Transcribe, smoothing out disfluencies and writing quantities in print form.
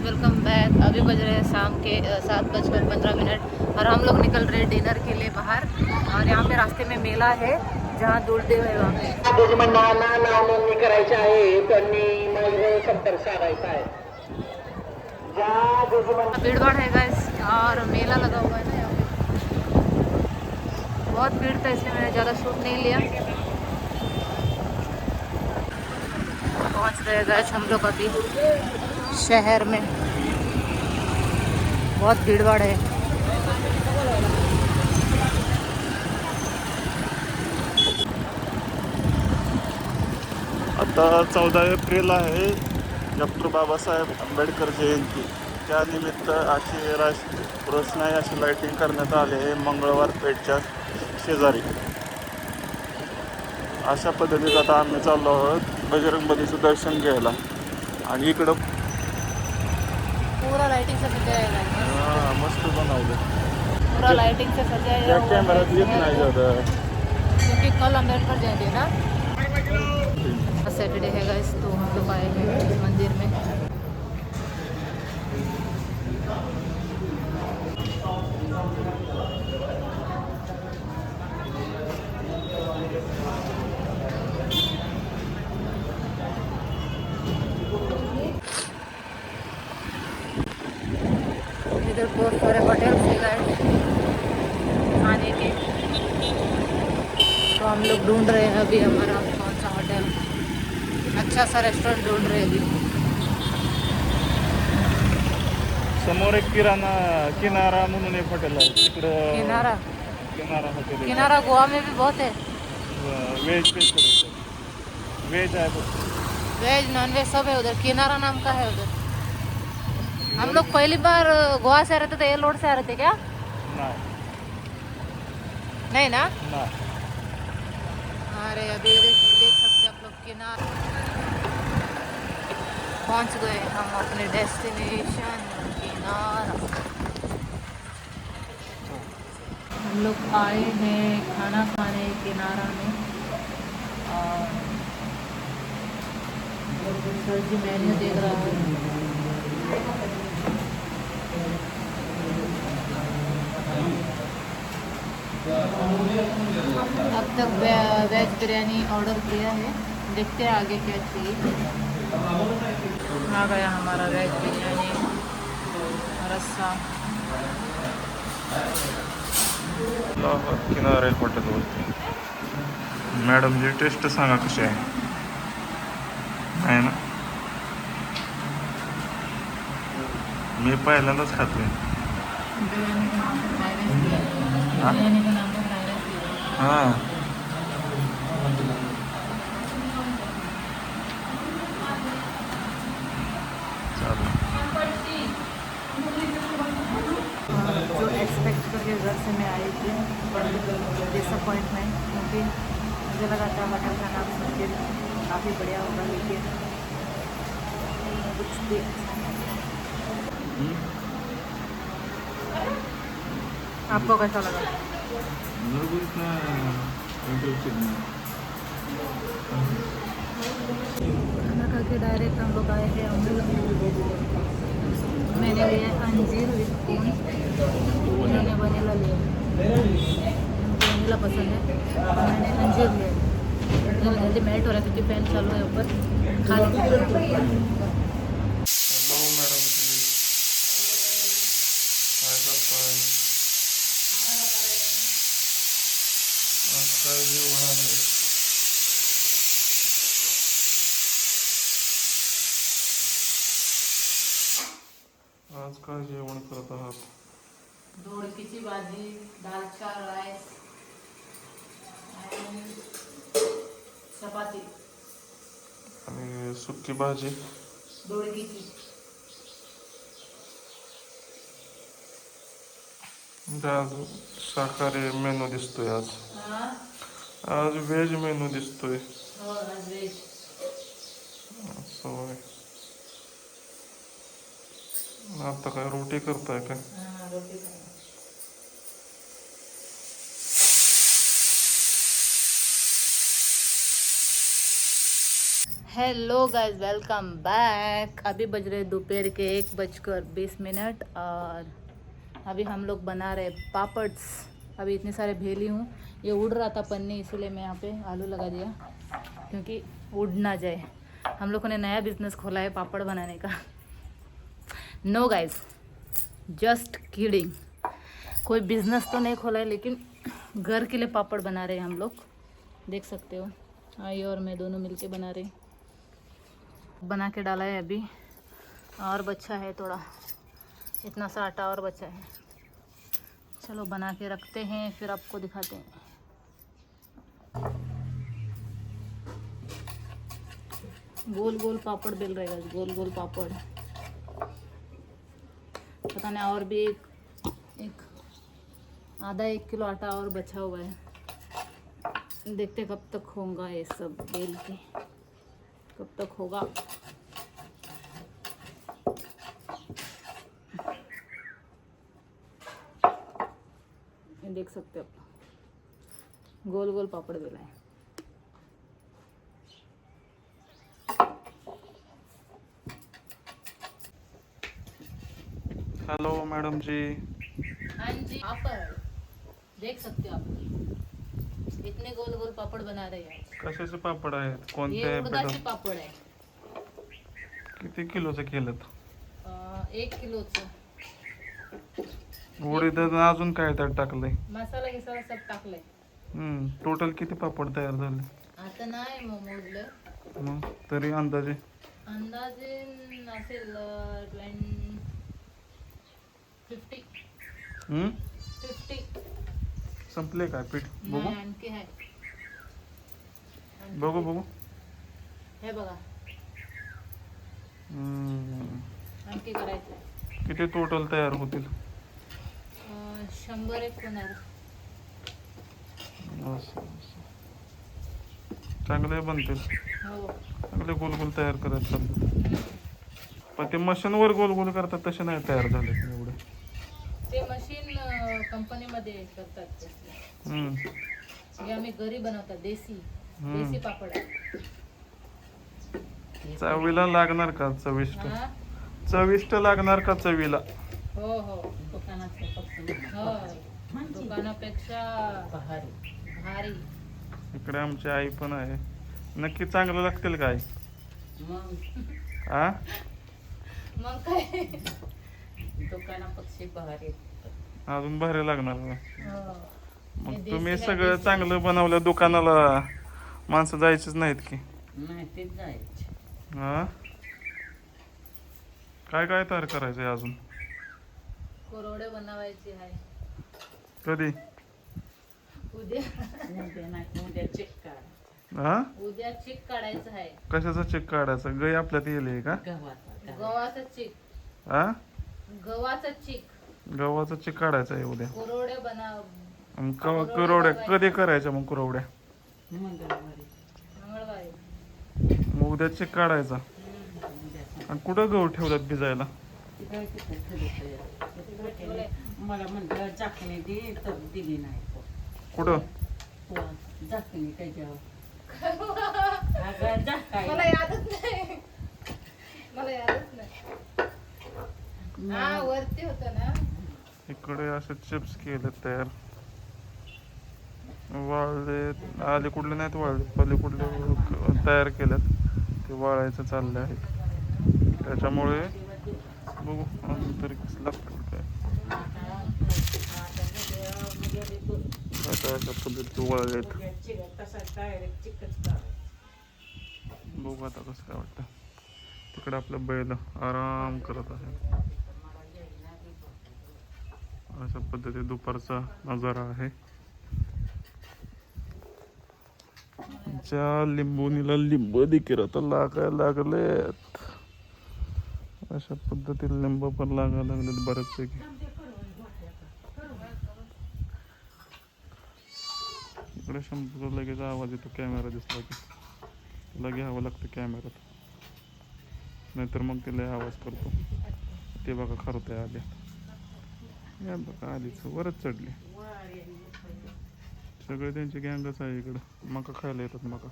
Welcome back. अभी बज रहे हैं शाम के 7:15 और हम लोग निकल रहे हैं डिनर के लिए बाहर। और यहाँ पे रास्ते में मेला है जहाँ दूरदेव है वहाँ पे दुश्मनांना नाव नोंदणी करायची आहे, त्यांनी माझं संपर्क साधायचा आहे. ज्या दुश्मन भीड़ भाड़ है गाइस और मेला लगा हुआ है ना यहाँ पे, बहुत भीड़ था इसलिए मैंने ज़्यादा शूट नहीं लिया। पहुँच रहे गाइस हम लोग अभी शहर में, बहुत भीड़ भाड़ है। आता 14 एप्रिल आहे, डॉक्टर बाबासाहेब आंबेडकर जयंती. त्यानिमित्त अशी रोषणाई अशी लाईटिंग करण्यात आली आहे मंगळवार पेठच्या शेजारी. अशा पद्धतीत आता आम्ही चाललो आहोत बजरंगबलीचं दर्शन घ्यायला. आणि इकडं पूरा लाइटिंग से सजाया है, मस्त बनवलं. पूरा लाइटिंग से सजाया हुआ कॅमेरात येत है नाही जात. क्योंकि कल अम्बेडकर जयंती है ना, सैटरडे है गाइस, तो हम लोग आए हैं मंदिर में। इधर बहुत सारे होटल है गाइस खाने के, तो हम लोग ढूंढ रहे हैं अभी हमारा कौन सा होटल, अच्छा सा रेस्टोरेंट ढूंढ रहे हैं अभी। समोर एक किनारा म्हणून एक हॉटेल आहे तिकडं. किनारा हॉटेल. किनारा गोवा में भी बहुत है, व्हेज व्हेज आहे बघ. वेज नॉन वेज सब है उधर। किनारा नाम का है उधर। हम लोग पहली बार गोवा से आ रहे थे तो ये रोड से आ रहे थे क्या? नाही नहीं ना। नाही. अरे अभी देख सकते हैं आप लोग किनारा, पहुंच गए हम अपने डेस्टिनेशन किनारा। हम लोग आए हैं खाना खाने किनारा में, और सर जी मेन्यू देख रहा है। अब तक वेज बिरयानी ऑर्डर किया है, देखते हैं आगे क्या चाहिए। आ गया हमारा वेज बिरयानी रस्सा। किनारे हॉटेलवरती. मॅडम जी टेस्ट सांगा कशी आहे. आहे ना, मी पहिल्यांदाच खातोय. बिरयानी का नाम तो फ्राइड राइस दिया है। बिरयानी का नाम तो फ्राइड राइस दिया है। हां चालेल. जो एक्सपेक्ट करके घर से मैं आई थी, डिसअपॉइंटमेंट, क्योंकि मुझे लगा था होटल का नाम सुन के काफ़ी बढ़िया होगा, लेकिन कुछ भी अच्छा नहीं। आपको कैसा लगा? खाना खा के डायरेक्ट हम लोग आए हैं अमूल। मैंने लिया अंजीर विथ कोन, मैंने वनीला लिया, मुझे वनीला पसंद है और मैंने अंजीर लिया। तो जल्दी मेल्ट हो रहा है क्योंकि फैन चालू है ऊपर। खा लेते हैं। हॅलो मॅडम जी, काय करताय. आज काय जेवण आहे. आज काय जेवण करत आहात. दोडकीची भाजी, दालचा राईस आणि चपाती, आणि सुकी भाजी. दोडकीची। आज शाकाहारी मेनू दिसतोय. हाँ आज व्हेज मेनू दिसतोय. और आज वेज। असं होय. आता काय रोटी करताय काय. हाँ रोटी खाना। Hello guys, welcome back. अभी बज रहे दोपहर के 1:20 और अभी हम लोग बना रहे पापड्स। अभी इतने सारे भेली हूँ, ये उड़ रहा था पन्नी, इसलिए मैं यहाँ पे आलू लगा दिया क्योंकि उड़ ना जाए। हम लोगों ने नया बिजनेस खोला है पापड़ बनाने का। No guys, just kidding. कोई बिजनेस तो नहीं खोला है, लेकिन घर के लिए पापड़ बना रहे हैं हम लोग। देख सकते हो, आई और मैं दोनों मिलके बना रहे हैं। बना के डाला है अभी, और बचा है थोड़ा, इतना सा आटा और बचा है। चलो बना के रखते हैं, फिर आपको दिखाते हैं। गोल गोल पापड़ बेल रहेगा, गोल गोल पापड़। पता नहीं, और भी एक आधा 1 किलो आटा और बचा हुआ है। देखते कब तक होगा ये सब बेल के, कब तक होगा। ये देख सकते हो आप, गोल गोल पापड़ बेला है। हेलो मैडम जी। हाँ जी, पापड़ देख सकते हो आप, इतने गोल गोल पापड़ बना रहे हैं। कशाचे पापड आहेत, कोणते ये आहे उडदाचे मॅडम? पापड़ है। किती किलोचे केलेत? 1 किलोचं उडीद अजून काय त्यात टाकलंय? मसाला गिसाला सब टाकलंय। टोटल किती पापड तयार झाले? आता नाही मग मोजलं, मग तरी अंदाजे अंदाजे असेल 50. हम्म 50 संपले काय पीठ? बघू नाही, आणखी आहे। बघू बघू. हे बघा, हम्म. आणखी करायचं आहे। किती टोटल तयार होतील? 100 होणार। असं असं. चांगले बनतील. हो, चांगले गोल गोल तयार करत चालले. पण ते मशीनवर गोल गोल करतात तसे नाही तयार झाले एवढे. ते मशीन कंपनीमध्ये करतात ते। हे आम्ही घरी बनवतात, देसी देसी पापड आहे। चवीला लागणार का चविष्ट? हा? चविष्ट लागणार का चवीला? हो हो, दुकानापेक्षा भारी। इकडे आमची आई पण आहे. नक्की चांगलं लागतील काय? आ मग काय, दुकानापेक्षा भारी. अजून भारी लागणार का? हो। मग तुम्ही सगळं चांगलं बनवलं, दुकानाला माणसं जायचीच नाहीत की? नाही ते जायचे. हा, काय काय तयार करायचंय अजून? कुरवडे बनवायचे आहे। कधी? उद्या उद्या नाही, उद्या चेक काढ. हा, उद्या चिक काढायचं आहे। कशाचा चेक काढायचा? गाय आपल्यात येईल का? गव्हाचा. गव्हाचं चिक, हा, गव्हाचं चिक, गव्हाचा चेक काढायचा आहे उद्या. कुरवडे बनव। आणि कुरवड्या कधी करायच्या मग कुरवड्या? मंगळवारी. मंगळवारी। मग उद्या चेक काढायचा. आणि कुठं गहू ठेवतात भिजायला? तिकडे तिथे ठेवले. मला म्हणलं झाकणी दे, तर दिली नाही. कुठं? झाकणी त्याच्यावर. अगं झाकायला. मला यादच नाही, मला यादच नाही। हा, वरती होतं ना। इकडे असे चिप्स केले तयार. वाळले आले कुठले नाहीत, वाळले पलीकडले तयार केलेत. ते वाळायचं चाललं आहे, त्याच्यामुळे बघू अजून तरी कसं लागतं काय. आता अशा पद्धतीचे वाळलेत. बघू आता कसं काय वाटतं. तिकडे आपलं बैल आराम करत आहे. अशा पद्धती दुपारचा नजारा आहे. ज्या लिंबोनीला लिंब देखील आता लागायला लागलेत. अशा पद्धतीने लिंब पण लागायला लागलेत बऱ्याचपैकी. इकडे शंभूचा लगेच आवाज येतो, कॅमेरा दिसला की लगे घ्यावं लागतं कॅमेऱ्यात, नाहीतर मग तिला आवाज करतो. ते बघा खरं आले, या बघा आधीच वरच चढले. सगळे त्यांची गँगच आहे इकडं. मका खायला येतात मका.